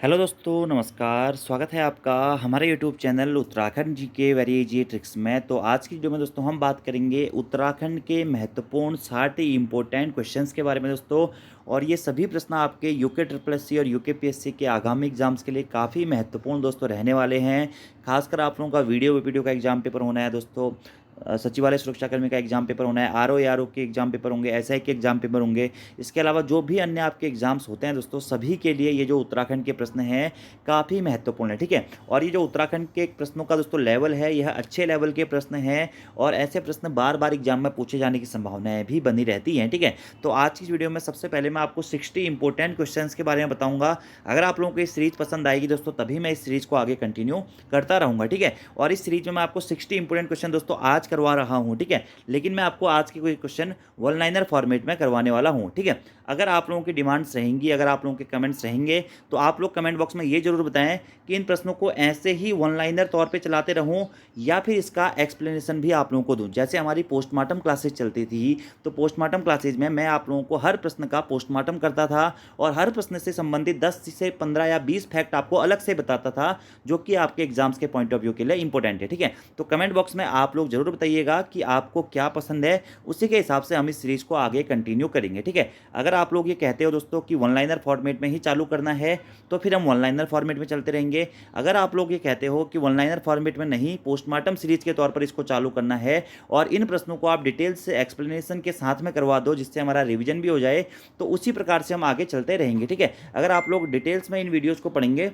Hello दोस्तों, नमस्कार। स्वागत है आपका हमारे यूट्यूब चैनल उत्तराखंड जी के वेरी इजी ट्रिक्स में। तो आज की वीडियो में दोस्तों हम बात करेंगे उत्तराखंड के महत्वपूर्ण 60 इम्पोर्टेंट क्वेश्चंस के बारे में दोस्तों। और ये सभी प्रश्न आपके यूके ट्रिपल एस सी और यूके पीएससी के आगामी एग्जाम्स के लिए काफ़ी महत्वपूर्ण दोस्तों रहने वाले हैं। खासकर आप लोगों का वीडियो का एग्जाम पेपर होना है दोस्तों। सचिवालय सुरक्षाकर्मी का एग्जाम पेपर होना है, आरओ आरओ के एग्जाम पेपर होंगे, एसआई के एग्जाम पेपर होंगे। इसके अलावा जो भी अन्य आपके एग्जाम्स होते हैं दोस्तों, सभी के लिए ये जो उत्तराखंड के प्रश्न हैं काफ़ी महत्वपूर्ण है, ठीक है। और ये जो उत्तराखंड के प्रश्नों का दोस्तों लेवल है, यह अच्छे लेवल के प्रश्न हैं और ऐसे प्रश्न बार बार एग्जाम में पूछे जाने की संभावनाएं भी बनी रहती हैं, ठीक है। तो आज की वीडियो में सबसे पहले मैं आपको 60 इंपॉर्टेंट क्वेश्चंस के बारे में बताऊंगा। अगर आप लोगों को ये सीरीज पसंद आएगी दोस्तों, तभी मैं इस सीरीज को आगे कंटिन्यू करता रहूंगा, ठीक है। और इस सीरीज में मैं आपको 60 इंपॉर्टेंट क्वेश्चन दोस्तों आज करवा रहा हूँ, ठीक है। लेकिन मैं आपको आज के कोई क्वेश्चन वन लाइनर फॉर्मेट में करवाने वाला हूँ, ठीक है। अगर आप लोगों की डिमांड्स रहेंगी, अगर आप लोगों के कमेंट्स रहेंगे, तो आप लोग कमेंट बॉक्स में ये जरूर बताएं कि इन प्रश्नों को ऐसे ही वन लाइनर तौर पे चलाते रहूं या फिर इसका एक्सप्लेनेशन भी आप लोगों को दूं। जैसे हमारी पोस्टमार्टम क्लासेस चलती थी, तो पोस्टमार्टम क्लासेज में मैं आप लोगों को हर प्रश्न का पोस्टमार्टम करता था और हर प्रश्न से संबंधित 10 से 15 या 20 फैक्ट आपको अलग से बताता था, जो कि आपके एग्जाम्स के पॉइंट ऑफ व्यू के लिए इंपॉर्टेंट है, ठीक है। तो कमेंट बॉक्स में आप लोग जरूर बताइएगा कि आपको क्या पसंद है, उसी के हिसाब से हम इस सीरीज को आगे कंटिन्यू करेंगे, ठीक है। अगर आप लोग ये कहते हो दोस्तों कि वन लाइनर फॉर्मेट में ही चालू करना है, तो फिर हम वन लाइनर फॉर्मेट में चलते रहेंगे। अगर आप लोग ये कहते हो कि वन लाइनर फॉर्मेट में नहीं, पोस्टमार्टम सीरीज के तौर पर इसको चालू करना है और इन प्रश्नों को आप डिटेल से एक्सप्लेनेशन के साथ में करवा दो जिससे हमारा रिवीजन भी हो जाए, तो उसी प्रकार से हम आगे चलते रहेंगे, ठीक है। अगर आप लोग डिटेल्स में इन वीडियोज़ को पढ़ेंगे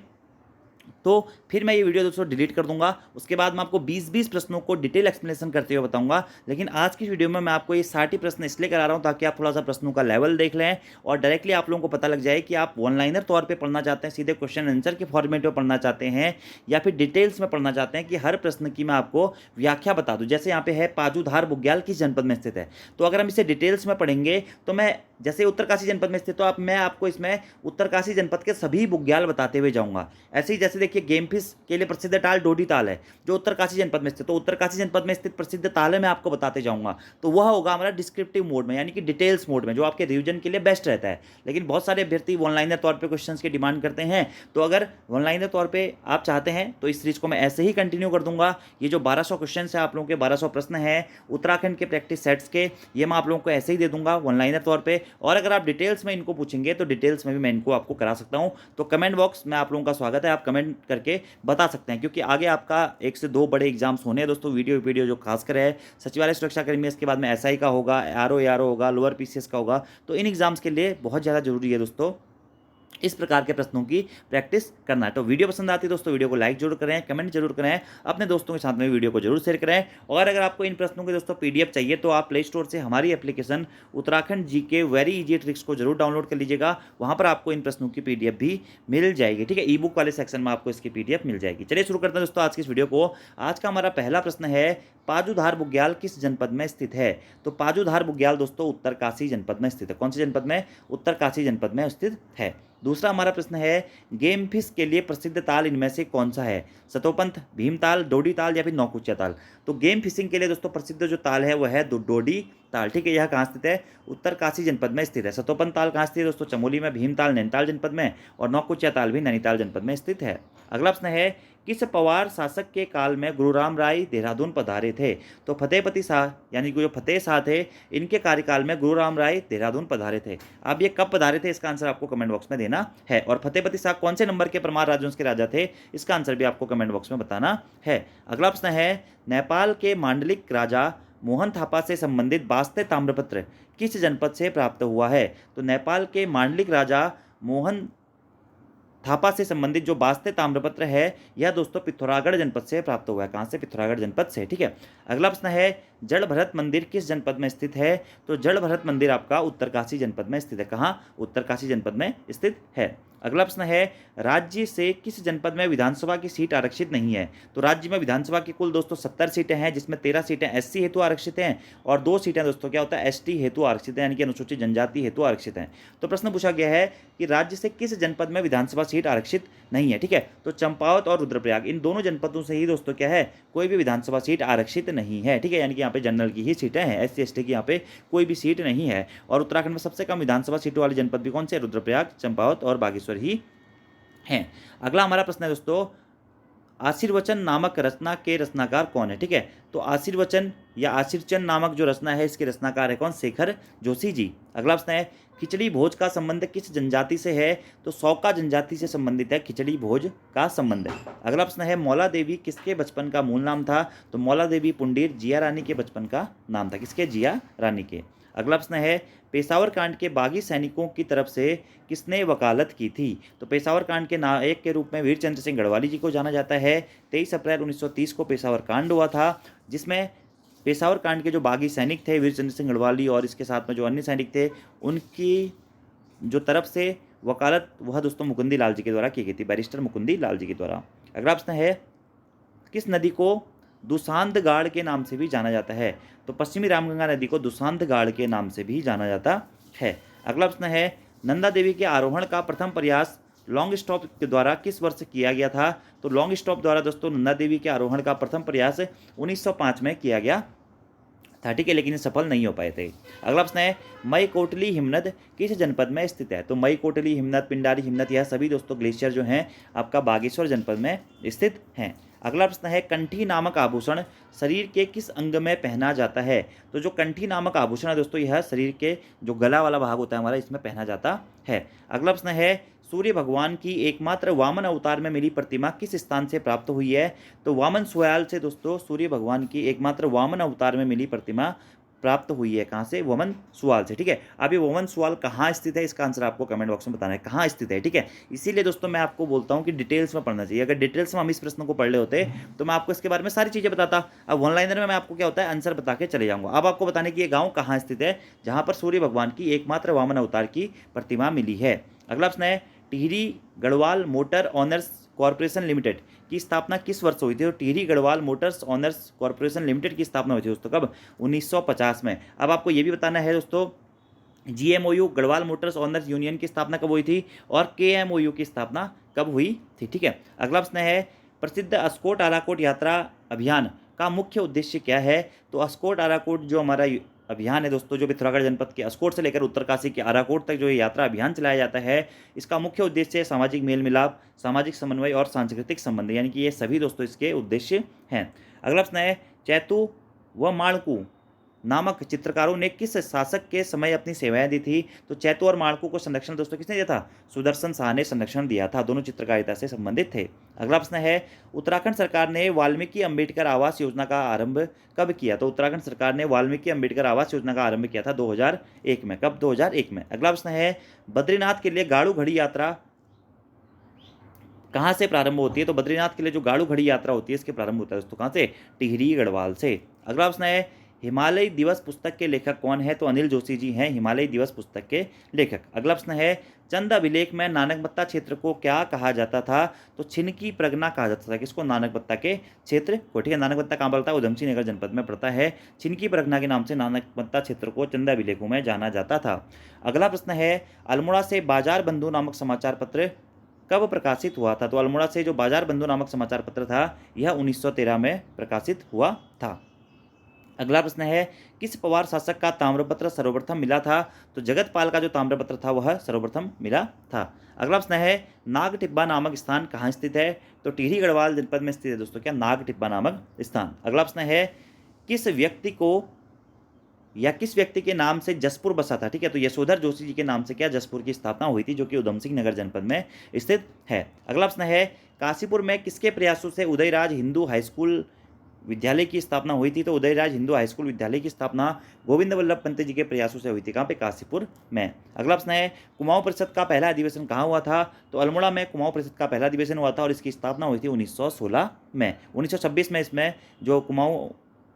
तो फिर मैं ये वीडियो दोस्तों डिलीट कर दूंगा। उसके बाद मैं आपको 20-20 प्रश्नों को डिटेल एक्सप्लेनेशन करते हुए बताऊंगा। लेकिन आज की वीडियो में मैं आपको ये 60 प्रश्न इसलिए करा रहा हूं ताकि आप थोड़ा सा प्रश्नों का लेवल देख लें और डायरेक्टली आप लोगों को पता लग जाए कि आप वन लाइनर तौर पे पढ़ना चाहते हैं, सीधे क्वेश्चन आंसर के फॉर्मेट में पढ़ना चाहते हैं, या फिर डिटेल्स में पढ़ना चाहते हैं कि हर प्रश्न की मैं आपको व्याख्या बता दूँ। जैसे यहाँ पे है पाजूधार बुग्याल किस जनपद में स्थित है, तो अगर हम इसे डिटेल्स में पढ़ेंगे तो मैं जैसे उत्तरकाशी जनपद में स्थित, तो मैं आपको इसमें उत्तरकाशी जनपद के सभी बुग्याल बताते हुए जाऊंगा। ऐसे ही जैसे देखिए गेम फिश के लिए प्रसिद्ध ताल डोडी ताल है जो उत्तरकाशी जनपद में स्थित, तो उत्तरकाशी जनपद में स्थित प्रसिद्ध ताल है मैं आपको बताते जाऊंगा। तो वह होगा हमारा डिस्क्रिप्टिव मोड में, यानी कि डिटेल्स मोड में, जो आपके रिवीजन के लिए बेस्ट रहता है। लेकिन बहुत सारे अभ्यर्थी वन लाइनर तौर पर क्वेश्चन की डिमांड करते हैं, तो अगर वन लाइनर तौर पर आप चाहते हैं तो इस सीरीज को मैं ऐसे ही कंटिन्यू कर दूंगा। ये जो 1200 क्वेश्चन है, आप लोगों के 1200 प्रश्न है उत्तराखंड के प्रैक्टिस सेट्स के, ये मैं आप लोगों को ऐसे ही दे दूंगा वन लाइनर तौर पर। और अगर आप डिटेल्स में इनको पूछेंगे तो डिटेल्स में भी मैं इनको आपको करा सकता हूं। तो कमेंट बॉक्स में आप लोगों का स्वागत है, आप कमेंट करके बता सकते हैं, क्योंकि आगे आपका 1 से 2 बड़े एग्जाम्स होने हैं दोस्तों। वीडियो जो खासकर है सचिवालय सुरक्षाकर्मी, इसके बाद में एसआई का होगा, आरओ होगा, लोअर पीसीएस का होगा। तो इन एग्जाम्स के लिए बहुत ज़्यादा जरूरी है दोस्तों इस प्रकार के प्रश्नों की प्रैक्टिस करना है। तो वीडियो पसंद आती है दोस्तों, वीडियो को लाइक जरूर करें, कमेंट जरूर करें, अपने दोस्तों के साथ में वीडियो को जरूर शेयर करें। और अगर आपको इन प्रश्नों के दोस्तों पीडीएफ चाहिए तो आप प्ले स्टोर से हमारी एप्लीकेशन उत्तराखंड जी के वेरी इजी ट्रिक्स को जरूर डाउनलोड कर लीजिएगा। वहां पर आपको इन प्रश्नों की पीडीएफ भी मिल जाएगी, ठीक है। ई बुक वाले सेक्शन में आपको इसकी पीडीएफ मिल जाएगी। चलिए शुरू करते हैं दोस्तों आज की इस वीडियो को। आज का हमारा पहला प्रश्न है, पाजूधार बुग्याल किस जनपद में स्थित है। तो पाजूधार बुग्याल दोस्तों उत्तरकाशी जनपद में स्थित है। कौन से जनपद में? उत्तरकाशी जनपद में स्थित है। दूसरा हमारा प्रश्न है, गेम फिश के लिए प्रसिद्ध ताल इनमें से कौन सा है। सतोपंथ, भीमताल, डोडी ताल या फिर नौकुचिया ताल। तो गेम फिशिंग के लिए दोस्तों प्रसिद्ध जो ताल है वह है डोडी ताल, ठीक है। यह कहाँ स्थित है? उत्तरकाशी जनपद में स्थित है। सतोपंथ ताल कहाँ स्थित है दोस्तों? चमोली में। भीमताल नैनीताल जनपद में और नौकुचिया ताल भी नैनीताल जनपद में स्थित है। अगला प्रश्न है, किस पवार शासक के काल में गुरुराम राय देहरादून पधारे थे। तो फतेहपति शाह यानी कि जो फतेह शाह थे, इनके कार्यकाल में गुरुराम राय देहरादून पधारे थे। अब ये कब पधारे थे, इसका आंसर आपको कमेंट बॉक्स में देना है। और फतेहपति शाह कौन से नंबर के परमार राजवंश के राजा थे, इसका आंसर भी आपको कमेंट बॉक्स में बताना है। अगला प्रश्न है, नेपाल के मांडलिक राजा मोहन थापा से संबंधित वास्ते ताम्रपत्र किस जनपद से प्राप्त हुआ है। तो नेपाल के मांडलिक राजा मोहन थापा से संबंधित जो वास्ते ताम्रपत्र है, यह दोस्तों पिथौरागढ़ जनपद से प्राप्त हुआ है। कहाँ से? पिथौरागढ़ जनपद से, ठीक है। अगला प्रश्न है, जड़ भरत मंदिर किस जनपद में स्थित है। तो जड़ भरत मंदिर आपका उत्तरकाशी जनपद में स्थित है। कहाँ? उत्तरकाशी जनपद में स्थित है। अगला प्रश्न है, राज्य से किस जनपद में विधानसभा की सीट आरक्षित नहीं है। तो राज्य में विधानसभा की कुल दोस्तों 70 सीटें हैं, जिसमें 13 सीटें एससी हेतु आरक्षित हैं और 2 सीटें दोस्तों क्या होता है, एसटी हेतु आरक्षित है, यानी कि अनुसूचित जनजाति हेतु आरक्षित हैं। तो प्रश्न पूछा गया है कि राज्य से किस जनपद में विधानसभा सीट आरक्षित नहीं है, ठीक है। तो चंपावत और रुद्रप्रयाग, इन दोनों जनपदों से ही दोस्तों क्या है, कोई भी विधानसभा सीट आरक्षित नहीं है, ठीक है। यानी कि यहाँ पे जनरल की ही सीटें हैं, एससी एसटी की यहाँ पे कोई भी सीट नहीं है। और उत्तराखंड में सबसे कम विधानसभा सीटों वाली जनपद भी कौन से? रुद्रप्रयाग, चंपावत और बागेश्वर ही हैं। अगला हमारा प्रश्न है दोस्तों, आशीर्वचन नामक रचना के रचनाकार कौन है? ठीक है, तो आशीर्वचन या आशीर्चन नामक जो रचना है इसके रचनाकार है कौन? शेखर जोशी जी। अगला प्रश्न है, खिचड़ी भोज का संबंध किस जनजाति से है? तो सौका जनजाति से संबंधित है खिचड़ी भोज का संबंध। अगला प्रश्न है, मौला देवी किसके बचपन का मूल नाम था? तो मौला देवी पुंडीर जिया रानी के बचपन का नाम था। किसके? जिया रानी के। अगला प्रश्न है, पेशावर कांड के बागी सैनिकों की तरफ से किसने वकालत की थी? तो पेशावर कांड के नायक के रूप में वीरचंद्र सिंह गढ़वाली जी को जाना जाता है। 23 अप्रैल 1930 को पेशावर कांड हुआ था, जिसमें पेशावर कांड के जो बागी सैनिक थे वीरचंद्र सिंह गढ़वाली और इसके साथ में जो अन्य सैनिक थे, उनकी जो तरफ से वकालत वह दोस्तों मुकुंदी लाल जी के द्वारा की गई थी, बैरिस्टर मुकुंदी लाल जी के द्वारा। अगला प्रश्न है, किस नदी को दुशांत गाड़ के नाम से भी जाना जाता है? तो पश्चिमी रामगंगा नदी को दुशांत गाड़ के नाम से भी जाना जाता है। अगला प्रश्न है, नंदा देवी के आरोहण का प्रथम प्रयास लॉन्ग स्टॉप के द्वारा किस वर्ष किया गया था? तो लॉन्ग स्टॉप द्वारा दोस्तों नंदा देवी के आरोहण का प्रथम प्रयास 1905 में किया गया था। ठीक है, लेकिन ये सफल नहीं हो पाए थे। अगला प्रश्न है, मई कोटली हिमनद किस जनपद में स्थित है? तो मई कोटली हिमनद, पिंडारी हिमनद, यह सभी दोस्तों ग्लेशियर जो हैं आपका बागेश्वर जनपद में स्थित हैं। अगला प्रश्न है, कंठी नामक आभूषण शरीर के किस अंग में पहना जाता है? तो जो कंठी नामक आभूषण है दोस्तों, यह शरीर के जो गला वाला भाग होता है हमारा, इसमें पहना जाता है। अगला प्रश्न है, सूर्य भगवान की एकमात्र वामन अवतार में मिली प्रतिमा किस स्थान से प्राप्त हुई है? तो वामन सुयाल से दोस्तों सूर्य भगवान की एकमात्र वामन अवतार में मिली प्रतिमा प्राप्त हुई है। कहाँ से? वमन सुआल से। ठीक है, अब ये वमन सुआल कहाँ स्थित है, इसका आंसर आपको कमेंट बॉक्स में बताना है कहाँ स्थित है। ठीक है, इसीलिए दोस्तों मैं आपको बोलता हूँ कि डिटेल्स में पढ़ना चाहिए। अगर डिटेल्स में हम इस प्रश्न को पढ़ ले होते तो मैं आपको इसके बारे में सारी चीज़ें बताता। अब वन लाइनर में मैं आपको क्या होता है आंसर बता के चले जाऊँगा। अब आपको बताने की ये गाँव कहाँ स्थित है जहाँ पर सूर्य भगवान की एकमात्र वामन अवतार की प्रतिमा मिली है। अगला प्रश्न है, Tehri Garhwal motor honours corporation limited की स्थापना किस वर्ष हुई थी? तो Tehri Garhwal Motors honours corporation limited की स्थापना हुई थी दोस्तों कब? 1950 में। अब आपको ये भी बताना है दोस्तों, GMOU Garhwal Motors honours union की स्थापना कब हुई थी और केएमओयू की स्थापना कब हुई थी? ठीक है, अगला प्रश्न है, प्रसिद्ध अस्कोट आराकोट यात्रा अभियान का मुख्य उद्देश्य क्या है? तो अस्कोट आराकोट जो हमारा अभियान है दोस्तों, जो पिथौरागढ़ जनपद के अस्कोट से लेकर उत्तरकाशी के आराकोट तक जो ये यात्रा अभियान चलाया जाता है, इसका मुख्य उद्देश्य है सामाजिक मेल मिलाप, सामाजिक समन्वय और सांस्कृतिक संबंध, यानी कि ये सभी दोस्तों इसके उद्देश्य हैं। अगला प्रश्न है, चैतु व माणकू नामक चित्रकारों ने किस शासक के समय अपनी सेवाएं दी थी? तो चैतु और माणकू को संरक्षण दोस्तों किसने दिया था? सुदर्शन शाह ने संरक्षण दिया था। दोनों चित्रकारिता से संबंधित थे। अगला प्रश्न है, उत्तराखंड सरकार ने वाल्मीकि अंबेडकर आवास योजना का आरंभ कब किया? तो उत्तराखंड सरकार ने वाल्मीकि अंबेडकर आवास योजना का आरंभ किया था 2001 में। कब? 2001 में। अगला प्रश्न है, बद्रीनाथ के लिए गाड़ू घड़ी यात्रा कहाँ से प्रारंभ होती है? तो बद्रीनाथ के लिए जो गाड़ू घड़ी यात्रा होती है इसके प्रारंभ होता है दोस्तों कहाँ से? टिहरी गढ़वाल से। अगला प्रश्न है, हिमालय दिवस पुस्तक के लेखक कौन है? तो अनिल जोशी जी हैं हिमालय दिवस पुस्तक के लेखक। अगला प्रश्न है, चंद अभिलेख में नानकमत्ता क्षेत्र को क्या कहा जाता था? तो छिनकी प्रगना कहा जाता था। किसको? नानकमत्ता के क्षेत्र को। ठीक है, नानकमत्ता कहाँ पड़ता है? उधमसिंह नगर जनपद में पड़ता है। छिनकी प्रगना के नाम से नानकमत्ता क्षेत्र को चंद अभिलेखों में जाना जाता था। अगला प्रश्न है, अल्मोड़ा से बाजार बंधु नामक समाचार पत्र कब प्रकाशित हुआ था? तो अल्मोड़ा से जो बाजार बंधु नामक समाचार पत्र था यह 1913 में प्रकाशित हुआ था। अगला प्रश्न है, किस पवार शासक का ताम्रपत्र सर्वप्रथम मिला था? तो जगतपाल का जो ताम्रपत्र था वह सर्वप्रथम मिला था। अगला प्रश्न है, नाग टिब्बा नामक स्थान कहाँ स्थित है? तो टिहरी गढ़वाल जनपद में स्थित है दोस्तों क्या? नाग टिब्बा नामक स्थान। अगला प्रश्न है, किस व्यक्ति के नाम से जसपुर बसा था? ठीक है, तो यशोधर जोशी जी के नाम से क्या जसपुर की स्थापना हुई थी, जो कि उधमसिंह नगर जनपद में स्थित है। अगला प्रश्न है, काशीपुर में किसके प्रयासों से उदयराज हिंदू हाई स्कूल विद्यालय की स्थापना हुई थी? तो उदयराज हिंदू हाई स्कूल विद्यालय की स्थापना गोविंद वल्लभ पंत जी के प्रयासों से हुई थी। कहाँ पे? काशीपुर में। अगला प्रश्न है, कुमाऊं परिषद का पहला अधिवेशन कहाँ हुआ था? तो अल्मोड़ा में कुमाऊं परिषद का पहला अधिवेशन हुआ था और इसकी स्थापना हुई थी 1916 में। 1926 में इसमें जो कुमाऊं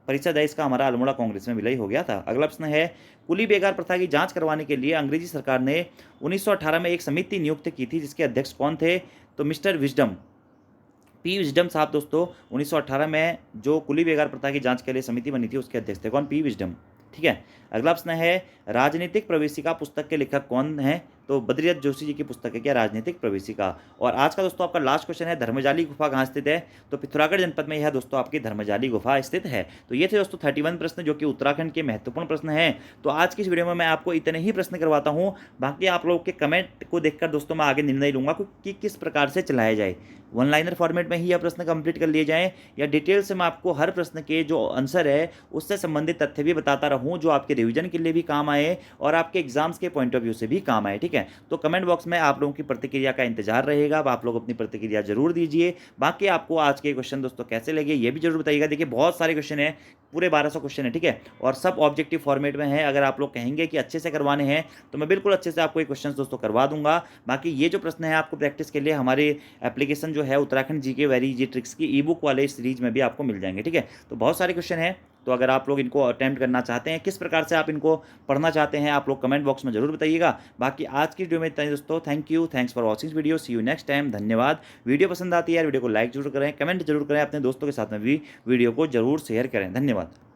परिषद है इसका हमारा अल्मोड़ा कांग्रेस में विलय हो गया था। अगला प्रश्न है, कुली बेगार प्रथा की जांच करवाने के लिए अंग्रेजी सरकार ने 1918 में एक समिति नियुक्त की थी, जिसके अध्यक्ष कौन थे? तो मिस्टर विजडम, पी विजडम साहब दोस्तों 1918 में जो कुली बेगार प्रथा की जांच के लिए समिति बनी थी उसके अध्यक्ष थे। कौन? P wisdom. ठीक है, अगला प्रश्न है राजनीतिक प्रवेशिका पुस्तक के लेखक कौन है? तो बद्रीदत्त जोशी जी की पुस्तक है क्या राजनीतिक प्रवेशिका। और आज का दोस्तों आपका लास्ट क्वेश्चन है धर्मजाली गुफा कहाँ स्थित है? तो पिथौरागढ़ जनपद में यह दोस्तों आपकी धर्मजाली गुफा स्थित है। तो ये थे दोस्तों 31 प्रश्न जो कि उत्तराखंड के महत्वपूर्ण प्रश्न हैं। तो आज की इस वीडियो में मैं आपको इतने ही प्रश्न करवाता हूँ, बाकी आप लोगों के कमेंट को देखकर दोस्तों मैं आगे निर्णय लूंगा कि किस प्रकार से चलाया जाए। वन लाइनर फॉर्मेट में ही यह प्रश्न कंप्लीट कर लिए जाएं या डिटेल से मैं आपको हर प्रश्न के जो आंसर है उससे संबंधित तथ्य भी बताता रहूं जो आपके रिवीजन के लिए भी काम आए और आपके एग्जाम्स के पॉइंट ऑफ व्यू से भी काम आए। ठीक है, तो कमेंट बॉक्स में आप लोगों की प्रतिक्रिया का इंतजार रहेगा। अब आप लोग अपनी प्रतिक्रिया जरूर दीजिए। बाकी आपको आज के क्वेश्चन दोस्तों कैसे लगे ये भी जरूर बताइएगा। देखिए बहुत सारे क्वेश्चन है, पूरे 1200 क्वेश्चन है। ठीक है, और सब ऑब्जेक्टिव फॉर्मेट में है। अगर आप लोग कहेंगे कि अच्छे से करवाने हैं तो मैं बिल्कुल अच्छे से आपको ये क्वेश्चन दोस्तों करवा दूंगा। बाकी ये जो प्रश्न है आपको प्रैक्टिस के लिए हमारे एप्लीकेशन जो है Uttarakhand GK very easy tricks की ई बुक वाले सीरीज में भी आपको मिल जाएंगे। ठीक है, तो बहुत सारे क्वेश्चन हैं, तो अगर आप लोग इनको अटेम्प्ट करना चाहते हैं, किस प्रकार से आप इनको पढ़ना चाहते हैं, आप लोग कमेंट बॉक्स में जरूर बताइएगा। बाकी आज की वीडियो में इतना ही दोस्तों। Thank you, thanks for watching video, see you next time. धन्यवाद। वीडियो पसंद आती है यार वीडियो को लाइक जरूर करें, कमेंट जरूर करें, अपने दोस्तों के साथ में भी वीडियो को जरूर शेयर करें। धन्यवाद।